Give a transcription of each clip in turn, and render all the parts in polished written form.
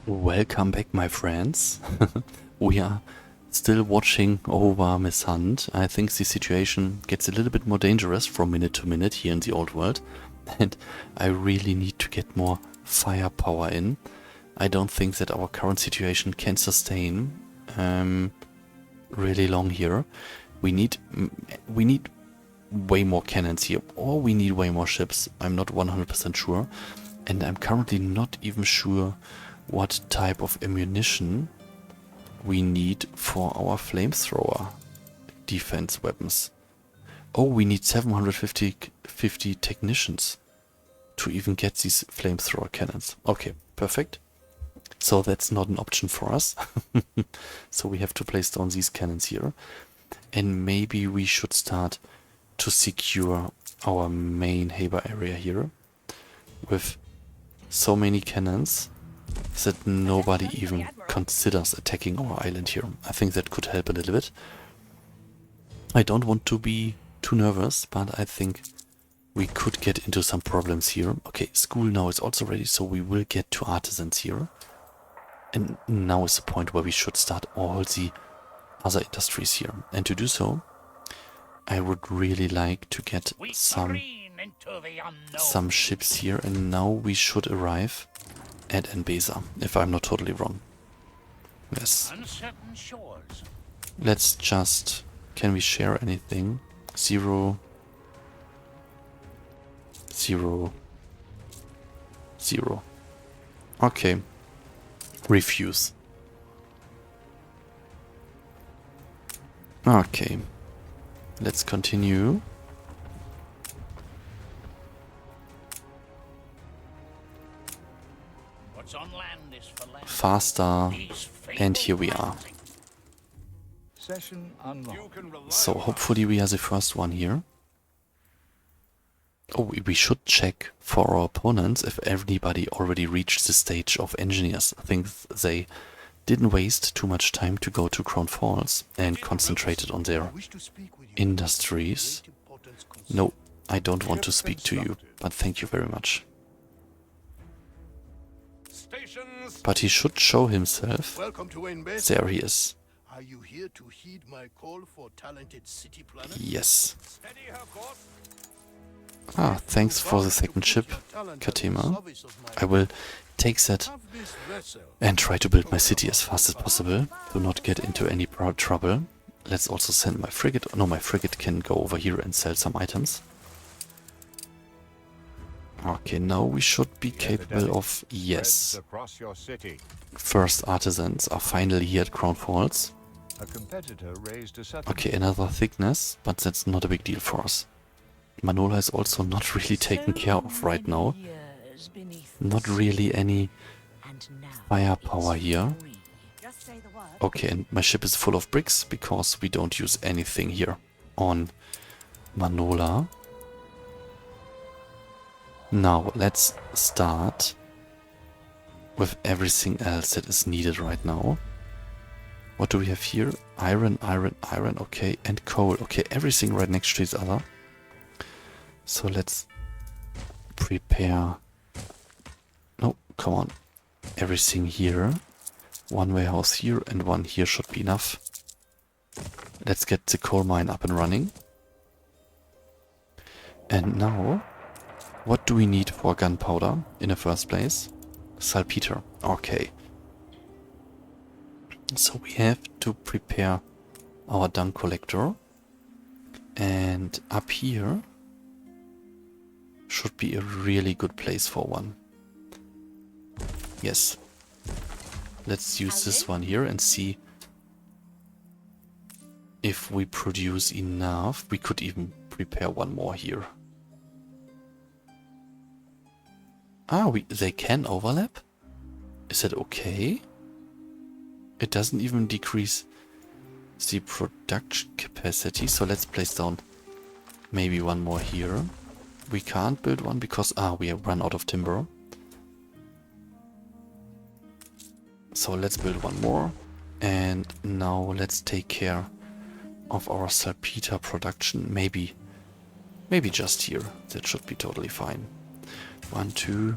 Welcome back, my friends. We are still watching over Miss Hunt. I think the situation gets a little bit more dangerous from minute to minute here in the old world. And I really need to get more firepower in. I don't think that our current situation can sustain really long here. We need way more cannons here, or we need way more ships. I'm not 100% sure. And I'm currently not even sure what type of ammunition we need for our flamethrower defense weapons. Oh, we need 750 technicians to even get these flamethrower cannons. Okay, perfect. So that's not an option for us. So we have to place down these cannons here. And maybe we should start to secure our main Haber area here with so many cannons that nobody even considers attacking our island here. I think that could help a little bit. I don't want to be too nervous, but I think we could get into some problems here. Okay, school now is also ready, so we will get to artisans here. And now is the point where we should start all the other industries here. And to do so, I would really like to get some ships here, and now we should arrive at Enbesa, if I'm not totally wrong. Yes. Let's just... Can we share anything? 0, 0, 0. Okay. Refuse. Okay. Let's continue. Faster, and here we are. So hopefully we are the first one here. Oh, we should check for our opponents if everybody already reached the stage of engineers. I think they didn't waste too much time to go to Crown Falls and concentrated on their industries. No, I don't want to speak to you, but thank you very much. But he should show himself. There he is. Are you here to heed my call for talented city planners? Yes. Ah, thanks for the second ship, Katema. I will take that and try to build my city as fast as possible to not get into any trouble. Let's also send my frigate. No, my frigate can go over here and sell some items. Okay, now we should be capable of... Yes. First artisans are finally here at Crown Falls. Okay, another thickness, but that's not a big deal for us. Manola is also not really taken care of right now. Not really any firepower here. Okay, and my ship is full of bricks because we don't use anything here on Manola. Now, let's start with everything else that is needed right now. What do we have here? Iron, iron, iron, okay, and coal. Okay, everything right next to each other. So let's prepare... No, come on. Everything here. One warehouse here and one here should be enough. Let's get the coal mine up and running. And now... What do we need for gunpowder in the first place? Saltpeter. Okay. So we have to prepare our dung collector. And up here should be a really good place for one. Yes. Let's use this one here and see if we produce enough. We could even prepare one more here. Ah, they can overlap? Is that okay? It doesn't even decrease the production capacity, so let's place down maybe one more here. We can't build one because, we have run out of timber. So let's build one more. And now let's take care of our saltpeter production. Maybe just here. That should be totally fine. 1, 2,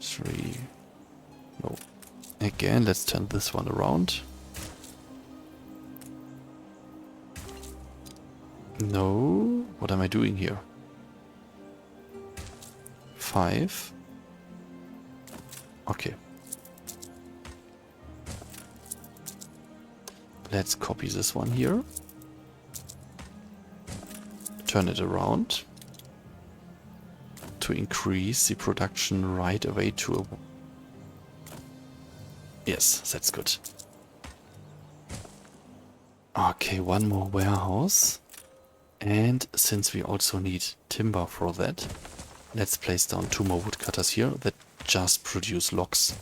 3. No. Again, let's turn this one around. No, what am I doing here? 5. Okay. Let's copy this one here. Turn it around to increase the production right away to a... Yes, that's good. Okay, one more warehouse. And since we also need timber for that, let's place down 2 more woodcutters here that just produce logs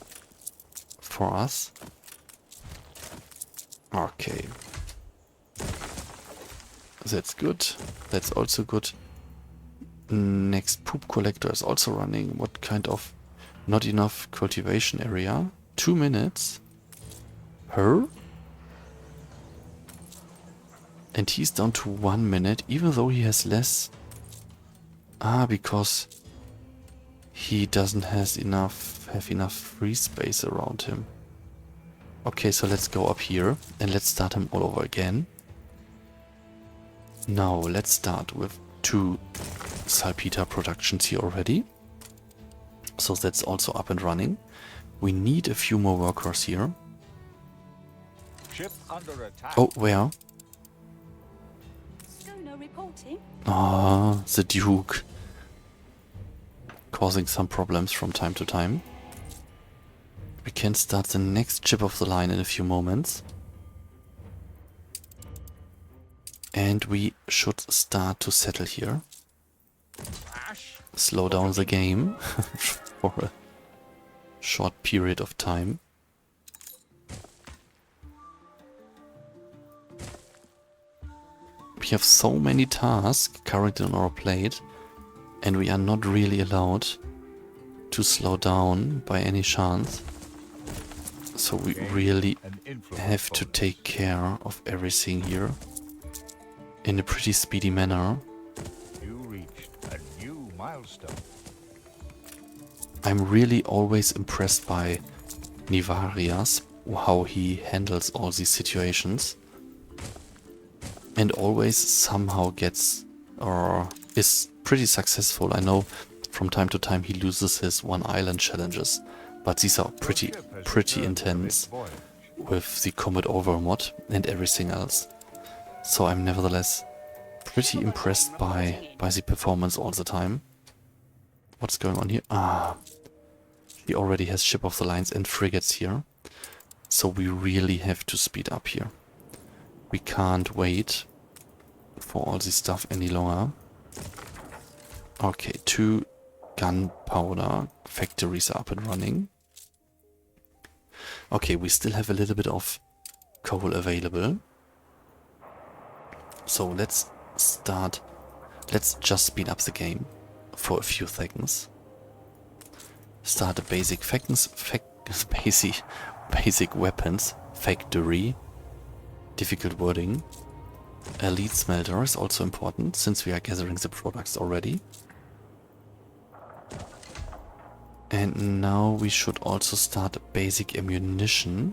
for us. Okay. That's good. That's also good. Next poop collector is also running. What kind of... Not enough cultivation area. 2 minutes. Her? And he's down to 1 minute, even though he has less. Ah, because he doesn't have enough free space around him. Okay, so let's go up here and let's start him all over again. Now let's start with 2 salpeter productions here already. So that's also up and running. We need a few more workers here. Ship under attack. Oh, where? Reporting. Ah, the Duke. Causing some problems from time to time. We can start the next chip of the line in a few moments. And we should start to settle here. Slow down the game for a short period of time. We have so many tasks currently on our plate, and we are not really allowed to slow down by any chance. So we really have to take care of everything here in a pretty speedy manner. You reached a new milestone. I'm really always impressed by Nivarias, how he handles all these situations. And always somehow gets or is pretty successful. I know from time to time he loses his 1 island challenges, but these are pretty intense with the combat over mod and everything else. So I'm nevertheless pretty impressed by the performance all the time. What's going on here? Ah, he already has ship of the lines and frigates here. So we really have to speed up here. We can't wait for all this stuff any longer. Okay, 2 gunpowder factories are up and running. Okay, we still have a little bit of coal available. So let's start. Let's just speed up the game for a few seconds. Start a basic basic weapons factory. Difficult wording. A lead smelter is also important, since we are gathering the products already. And now we should also start a basic ammunition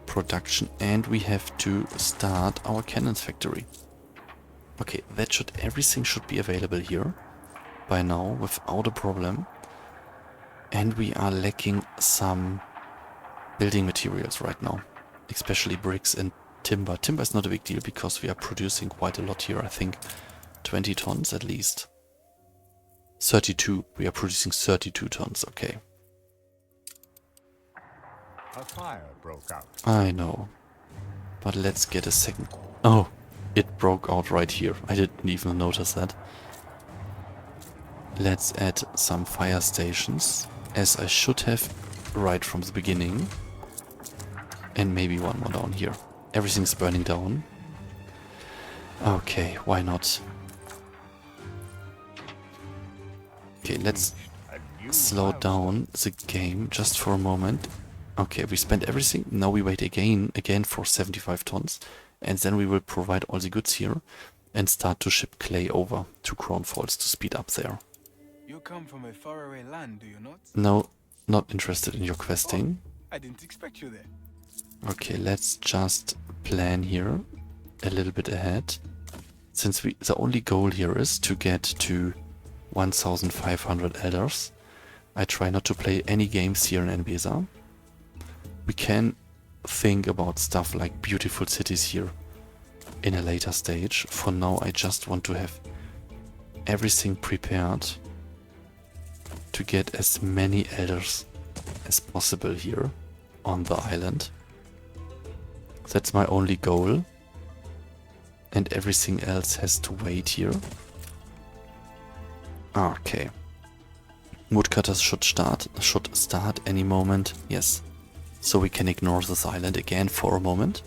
production, and we have to start our cannons factory. Okay, everything should be available here by now without a problem. And we are lacking some building materials right now, especially bricks and timber. Timber is not a big deal because we are producing quite a lot here. I think 20 tons at least. 32. We are producing 32 tons. Okay. A fire broke out. I know. But let's get a second. Oh, it broke out right here. I didn't even notice that. Let's add some fire stations, as I should have right from the beginning. And maybe one more down here. Everything's burning down. Okay, why not? Okay, let's slow down the game just for a moment. Okay, we spent everything. Now we wait again for 75 tons. And then we will provide all the goods here and start to ship clay over to Crown Falls to speed up there. You come from a faraway land, do you not? No, not interested in your questing. I didn't expect you there. Okay, let's just plan here a little bit ahead. Since the only goal here is to get to 1,500 elders, I try not to play any games here in Enbesa. We can think about stuff like beautiful cities here in a later stage. For now, I just want to have everything prepared to get as many elders as possible here on the island. That's my only goal. And everything else has to wait here. Okay. Woodcutters should start any moment. Yes. So we can ignore this island again for a moment.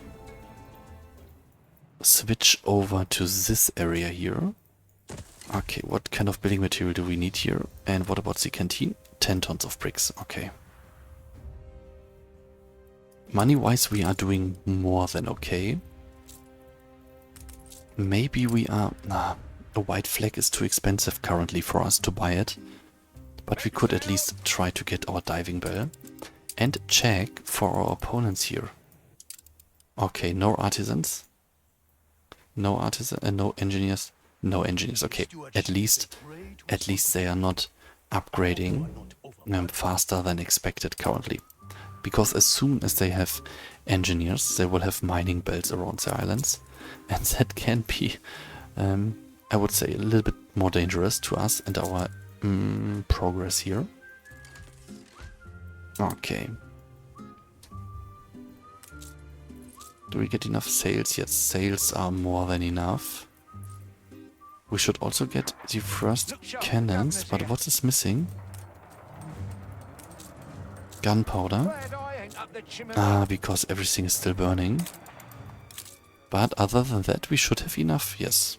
Switch over to this area here. Okay, what kind of building material do we need here? And what about the canteen? 10 tons of bricks. Okay. Money-wise, we are doing more than okay. Maybe we are... Nah, a white flag is too expensive currently for us to buy it. But we could at least try to get our diving bell. And check for our opponents here. Okay, no artisans. No no engineers. No engineers, okay. At least they are not upgrading faster than expected currently. Because as soon as they have engineers, they will have mining belts around the islands. And that can be, I would say, a little bit more dangerous to us and our progress here. Okay. Do we get enough sails? Yes, sails are more than enough. We should also get the first cannons, but what is missing? Gunpowder. Ah, because everything is still burning. But other than that, we should have enough, yes.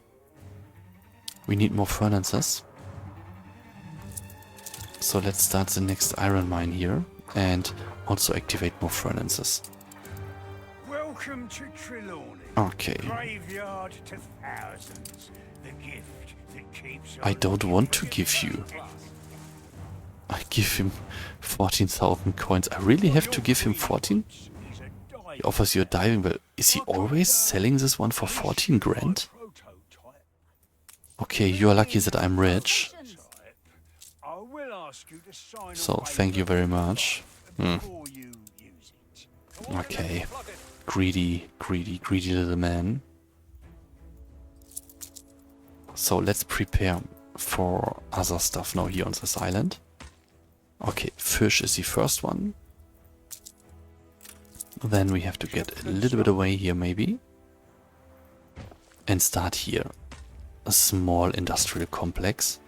We need more furnaces. So let's start the next iron mine here and also activate more furnaces. Welcome to Trelawney. Okay. Graveyard to thousands. The gift that keeps I don't want to give you. I give him 14,000 coins. I really have to give him 14? He offers you a diving bell. Is he always selling this one for 14 grand? Okay, you're lucky that I'm rich. So, thank you very much. Okay. Greedy little man. So, let's prepare for other stuff now here on this island. Okay, fish is the first one. Then we have to get a little bit away here maybe. And start here. A small industrial complex.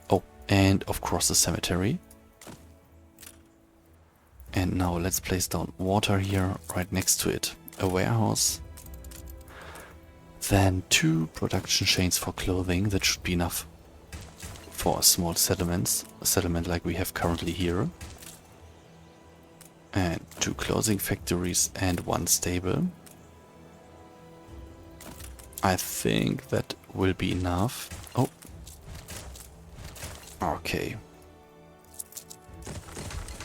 Oh, and of course the cemetery. And now let's place down water here, right next to it. A warehouse. Then 2 production chains for clothing. That should be enough for a small settlement like we have currently here. And 2 clothing factories and 1 stable. I think that will be enough. Oh. Okay.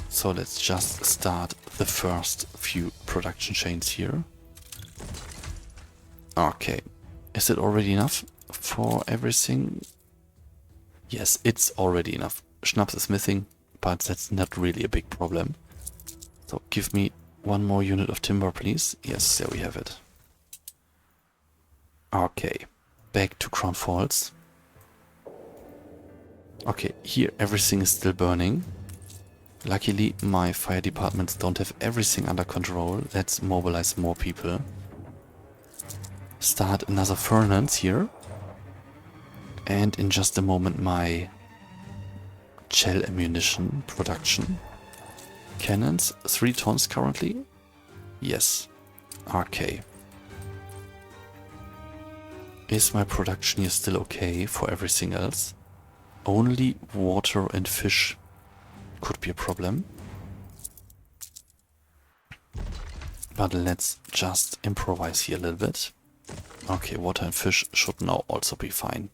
So let's just start the first few production chains here. Okay. Is it already enough for everything? Yes, it's already enough. Schnapps is missing, but that's not really a big problem. So give me 1 more unit of timber, please. Yes, there we have it. Okay, back to Crown Falls. Okay, here everything is still burning. Luckily, my fire departments don't have everything under control. Let's mobilize more people. Start another furnace here. And in just a moment, my shell ammunition production. Cannons, 3 tons currently? Yes. Okay. Is my production here still okay for everything else? Only water and fish could be a problem. But let's just improvise here a little bit. Okay, water and fish should now also be fine.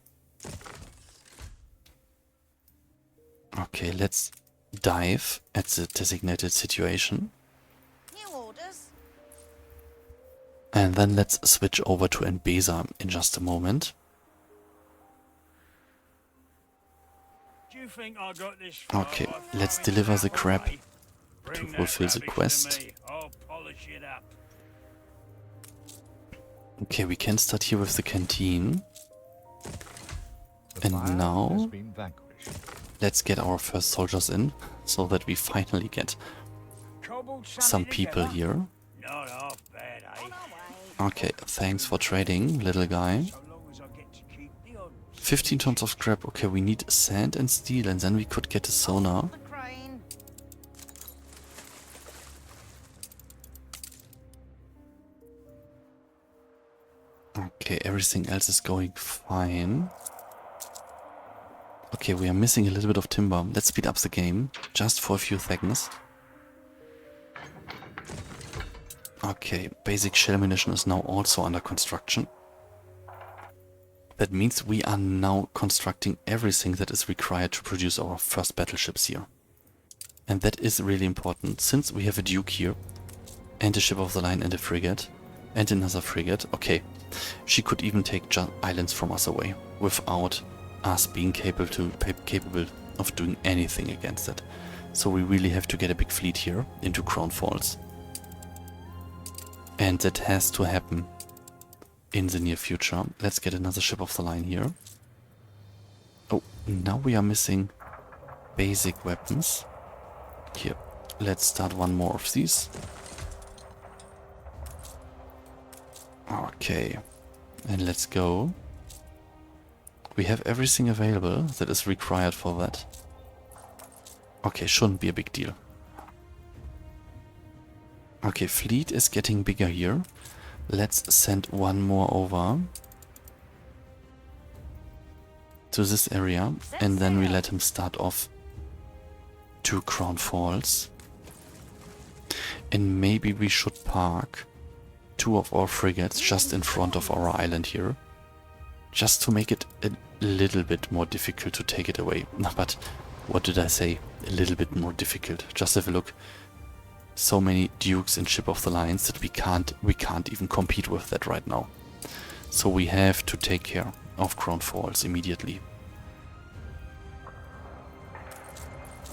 Okay, let's dive at the designated situation. And then let's switch over to Enbesa in just a moment. Do you think I got this far Okay, by let's throwing deliver the stuff crab away? to Bring that fulfill the rubbish to quest. me. I'll polish it up. Okay, we can start here with the canteen. The And fire has now, been vanquished. let's get our first soldiers in, so that we finally get Cobbled some something people together? here. Not half bad, eh? Okay, thanks for trading, little guy. So long as I get to keep the odd 15 tons of scrap. Okay, we need sand and steel, and then we could get a sonar. The crane. Okay, everything else is going fine. Okay, we are missing a little bit of timber. Let's speed up the game, just for a few seconds. Okay, basic shell munition is now also under construction. That means we are now constructing everything that is required to produce our first battleships here. And that is really important, since we have a Duke here, and a ship of the line and a frigate, and another frigate. Okay, she could even take islands from us away, without us being capable of doing anything against it. So we really have to get a big fleet here into Crown Falls. And that has to happen in the near future. Let's get another ship of the line here. Oh, now we are missing basic weapons. Here, let's start one more of these. Okay, and let's go. We have everything available that is required for that. Okay, shouldn't be a big deal. Okay, fleet is getting bigger here. Let's send one more over to this area, and then we let him start off to Crown Falls. And maybe we should park two of our frigates just in front of our island here, just to make it a little bit more difficult to take it away. But what did I say? A little bit more difficult. Just have a look. So many dukes and ship of the lines that we can't even compete with that right now. So we have to take care of Crown Falls immediately.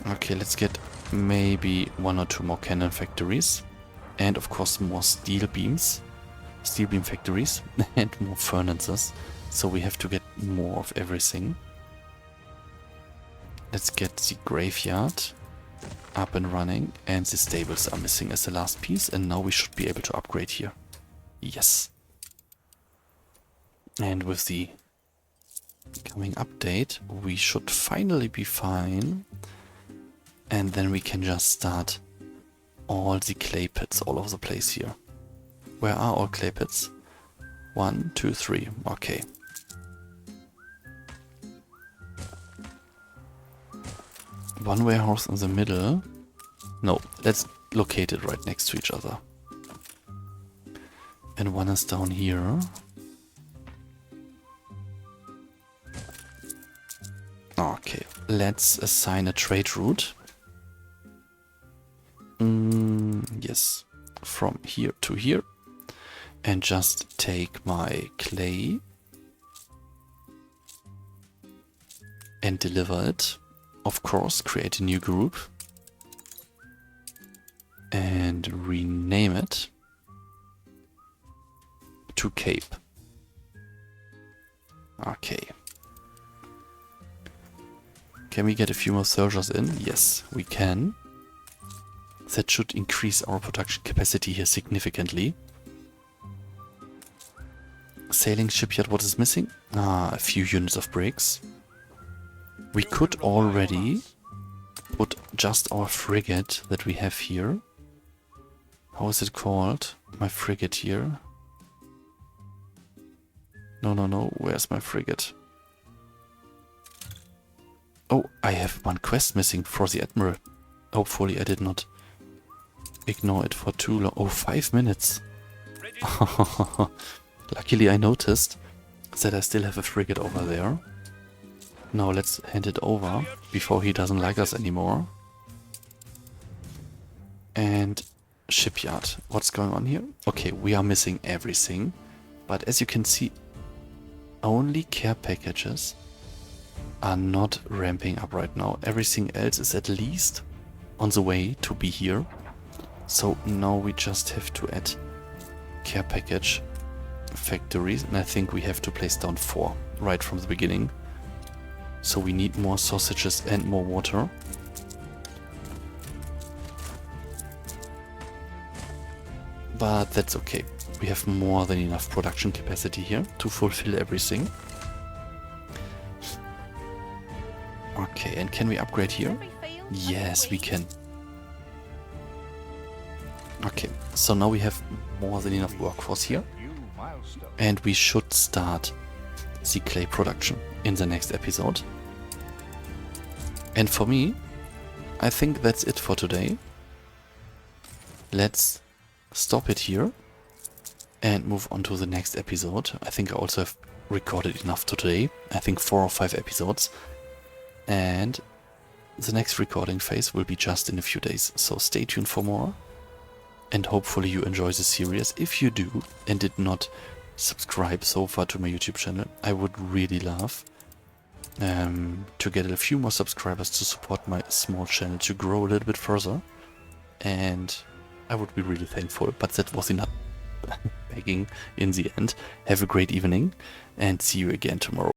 Okay, let's get maybe one or two more cannon factories, and of course more steel beam factories, and more furnaces. So we have to get more of everything. Let's get the graveyard up and running, and the stables are missing as the last piece, and now we should be able to upgrade here. Yes. And with the coming update, we should finally be fine. And then we can just start all the clay pits all over the place here. Where are all clay pits? 1, 2, 3. Okay. One warehouse in the middle. No, let's locate it right next to each other. And one is down here. Okay, let's assign a trade route. Yes, from here to here. And just take my clay and deliver it. Of course, create a new group and rename it to Cape. Okay. Can we get a few more soldiers in? Yes, we can. That should increase our production capacity here significantly. Sailing shipyard, what is missing? Ah, a few units of bricks. We could already put just our frigate that we have here. How is it called? My frigate here. No, where's my frigate? Oh, I have one quest missing for the Admiral. Hopefully I did not ignore it for too long. Oh, 5 minutes. Luckily I noticed that I still have a frigate over there. Now let's hand it over before he doesn't like us anymore. And shipyard. What's going on here? Okay, we are missing everything. But as you can see, only care packages are not ramping up right now. Everything else is at least on the way to be here. So now we just have to add care package factories. And I think we have to place down 4 right from the beginning. So we need more sausages and more water. But that's okay. We have more than enough production capacity here to fulfill everything. Okay, and can we upgrade here? Yes, we can. Okay, so now we have more than enough workforce here. New milestone. And we should start the clay production in the next episode. And for me, I think that's it for today. Let's stop it here and move on to the next episode. I think I also have recorded enough today. I think 4 or 5 episodes. And the next recording phase will be just in a few days. So stay tuned for more. And hopefully you enjoy the series. If you do and did not subscribe so far to my YouTube channel, I would really love to get a few more subscribers to support my small channel to grow a little bit further. And I would be really thankful, but that was enough begging in the end. Have a great evening and see you again tomorrow.